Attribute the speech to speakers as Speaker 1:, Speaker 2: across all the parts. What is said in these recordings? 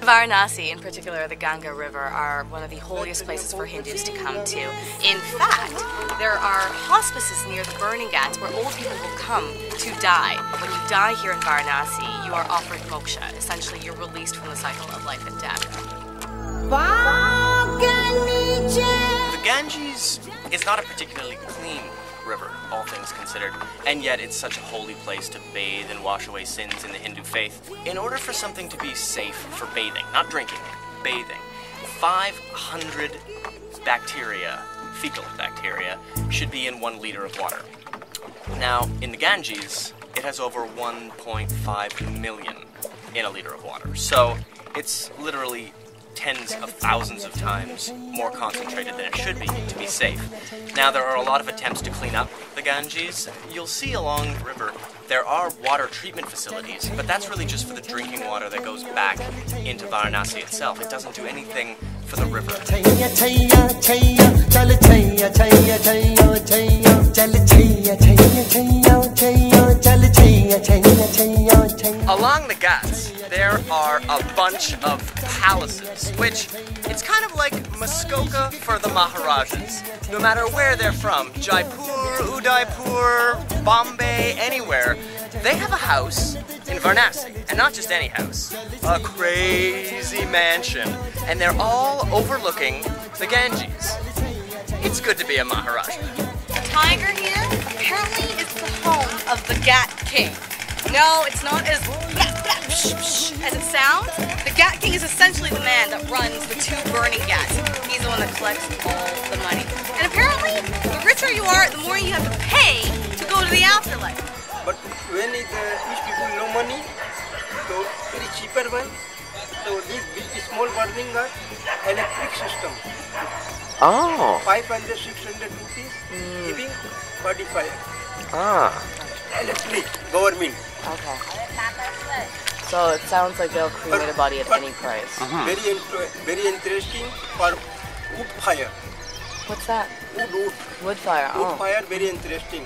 Speaker 1: Varanasi, in particular the Ganga River, are one of the holiest places for Hindus to come to. In fact, there are hospices near the burning ghats where old people will come to die. When you die here in Varanasi, you are offered moksha. Essentially, you're released from the cycle of life and death.
Speaker 2: The Ganges is not a particularly clean river, all things considered, and yet it's such a holy place to bathe and wash away sins in the Hindu faith. In order for something to be safe for bathing, not drinking, bathing, 500 bacteria, fecal bacteria, should be in 1 liter of water. Now, in the Ganges, it has over 1.5 million in a liter of water, so it's literally tens of thousands of times more concentrated than it should be safe. Now, there are a lot of attempts to clean up the Ganges. You'll see along the river there are water treatment facilities, but that's really just for the drinking water that goes back into Varanasi itself. It doesn't do anything for the river. Along the ghats, there are a bunch of palaces, which it's kind of like Muskoka for the Maharajas. No matter where they're from, Jaipur, Udaipur, Bombay, anywhere, they have a house in Varanasi, and not just any house, a crazy mansion, and they're all overlooking the Ganges. It's good to be a Maharaja.
Speaker 1: The tiger here apparently is the home of the Ghat King. No, it's not as it sounds. The Ghat King is essentially the man that runs the 2 burning ghats. He's the one that collects all the money. And apparently, the richer you are, the more you have to pay to go to the afterlife.
Speaker 3: But when these people no money, so very cheaper one. So these big, small burning are electric system.
Speaker 2: Oh.
Speaker 3: 500, 600 rupees giving body fire.
Speaker 2: Ah.
Speaker 3: Electric, government.
Speaker 1: Okay. So it sounds like they'll cremate a body at any price.
Speaker 3: Very interesting for wood fire.
Speaker 1: What's that?
Speaker 3: Wood.
Speaker 1: Wood fire.
Speaker 3: Wood fire, very interesting.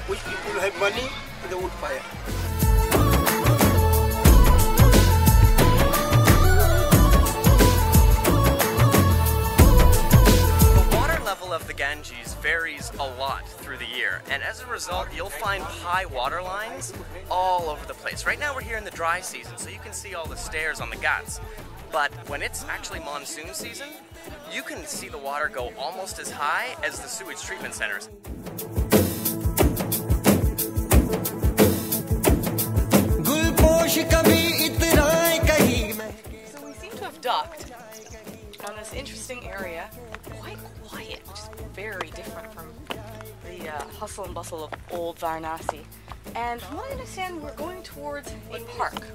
Speaker 3: Which people have money, the wood fire. Of the Ganges varies a lot through the year, and as a result you'll find high water lines all over the place. Right now we're here in the dry season, so you can see all the stairs on the ghats, but when it's actually monsoon season, you can see the water go almost as high as the sewage treatment centers.
Speaker 1: So we seem to have docked on this interesting area, quite quiet, which is very different from the hustle and bustle of old Varanasi. And from what I understand, we're going towards a park.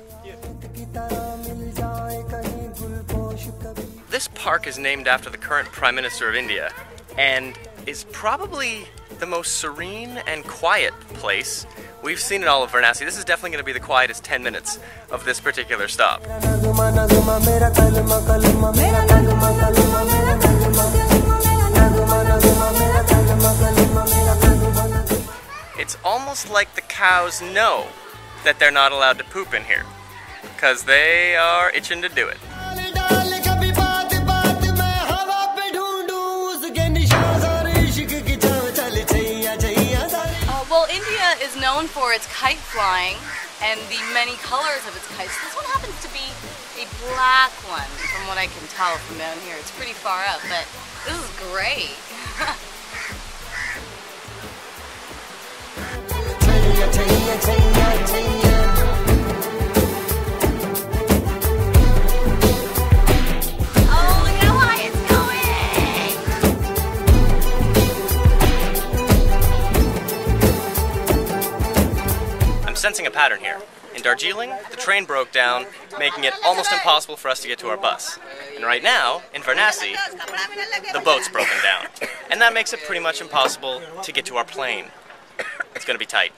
Speaker 2: This park is named after the current Prime Minister of India, and is probably the most serene and quiet place we've seen in all of Varanasi. This is definitely going to be the quietest 10 minutes of this particular stop. It's almost like the cows know that they're not allowed to poop in here, because they are itching to do it.
Speaker 1: Well, India is known for its kite flying and the many colors of its kites. This one happens to be a black one, from what I can tell from down here. It's pretty far up, but this is great.
Speaker 2: Sensing a pattern here. In Darjeeling, the train broke down, making it almost impossible for us to get to our bus. And right now, in Varanasi, the boat's broken down. And that makes it pretty much impossible to get to our plane. It's gonna be tight.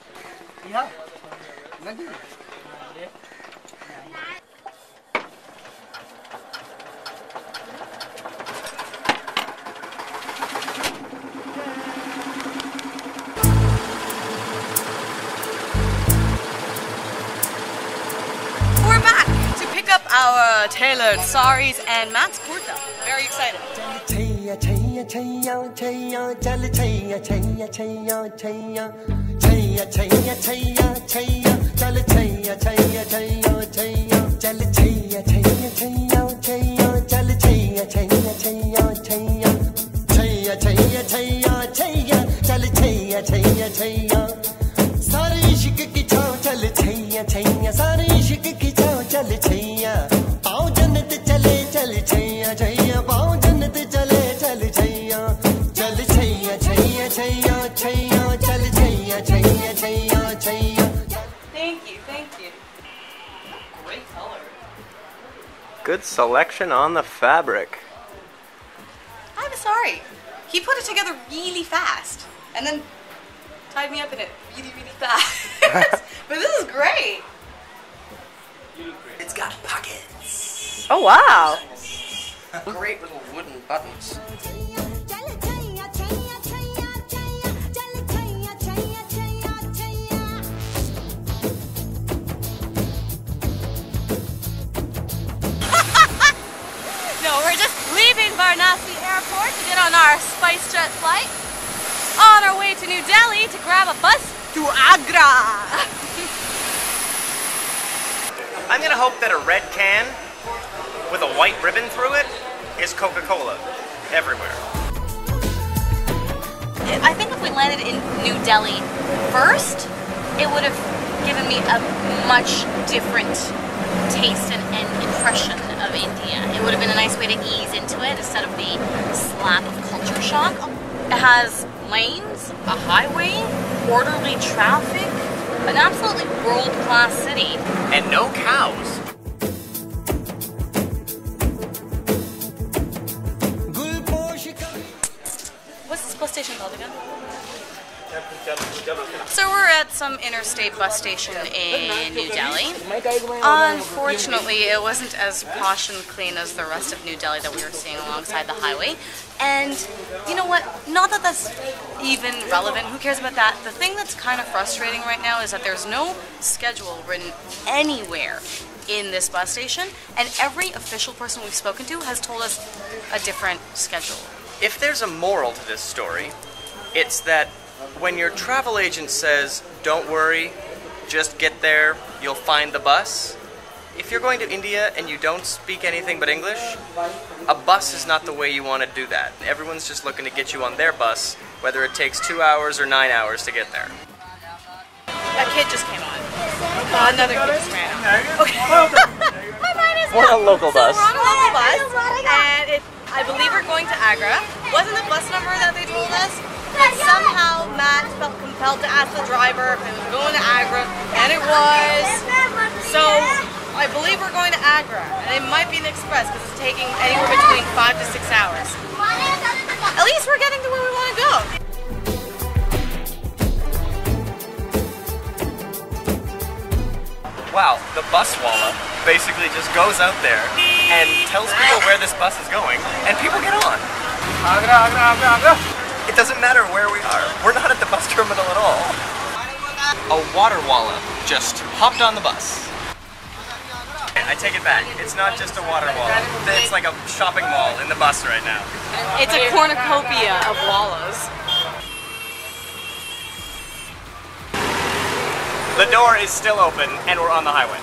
Speaker 1: Our tailored saris and Matt's kurta. Very excited. Thank you. Great color.
Speaker 3: Good selection on the fabric.
Speaker 1: I'm sorry. He put it together really fast and then tied me up in it really, really fast. But this is great.
Speaker 3: It's got pockets.
Speaker 1: Oh, wow.
Speaker 3: Great little wooden buttons.
Speaker 1: No, we're just leaving Varanasi Airport to get on our SpiceJet flight. On our way to New Delhi to grab a bus to Agra.
Speaker 3: I'm gonna hope that a red can with a white ribbon through it is Coca-Cola everywhere.
Speaker 1: I think if we landed in New Delhi first, it would have given me a much different taste and impression of India. It would have been a nice way to ease into it instead of the slap of culture shock. It has lanes, a highway, orderly traffic, an absolutely world-class city.
Speaker 3: And no cows.
Speaker 1: What's this bus station called again? So we're at some interstate bus station in New Delhi. Unfortunately, it wasn't as posh and clean as the rest of New Delhi that we were seeing alongside the highway. And you know what? Not that that's even relevant. Who cares about that? The thing that's kind of frustrating right now is that there's no schedule written anywhere in this bus station, and every official person we've spoken to has told us a different schedule.
Speaker 3: If there's a moral to this story, it's that when your travel agent says, don't worry, just get there, you'll find the bus, if you're going to India and you don't speak anything but English, a bus is not the way you want to do that. Everyone's just looking to get you on their bus, whether it takes 2 hours or 9 hours to get there.
Speaker 1: A kid just came on. Another kid just ran out. Okay. Hi, mine is
Speaker 3: We're on a local bus.
Speaker 1: So we're on a local bus, and I believe we're going to Agra. Wasn't the bus number that they told us? But somehow Matt felt compelled to ask the driver if it was going to Agra, and it was. So I believe we're going to Agra, and it might be an express because it's taking anywhere between 5 to 6 hours. At least we're getting to where we want to go.
Speaker 3: Wow, the buswala basically just goes out there and tells people where this bus is going, and people get on. Agra, Agra, Agra, Agra. It doesn't matter where we are. We're not at the bus terminal at all. A waterwala just hopped on the bus. I take it back. It's not just a waterwala. It's like a shopping mall in the bus right now.
Speaker 1: It's a cornucopia of wallas.
Speaker 3: The door is still open and we're on the highway.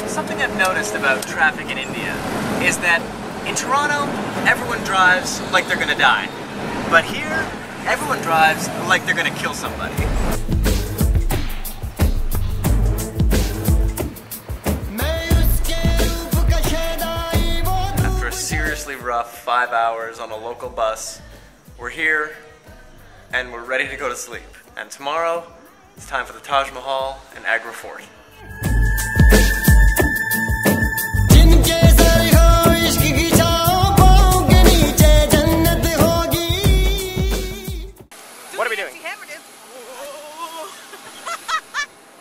Speaker 3: Something I've noticed about traffic in India is that in Toronto, everyone drives like they're gonna die. But here, everyone drives like they're gonna kill somebody. After a seriously rough 5 hours on a local bus, we're here and we're ready to go to sleep. And tomorrow, it's time for the Taj Mahal and Agra Fort.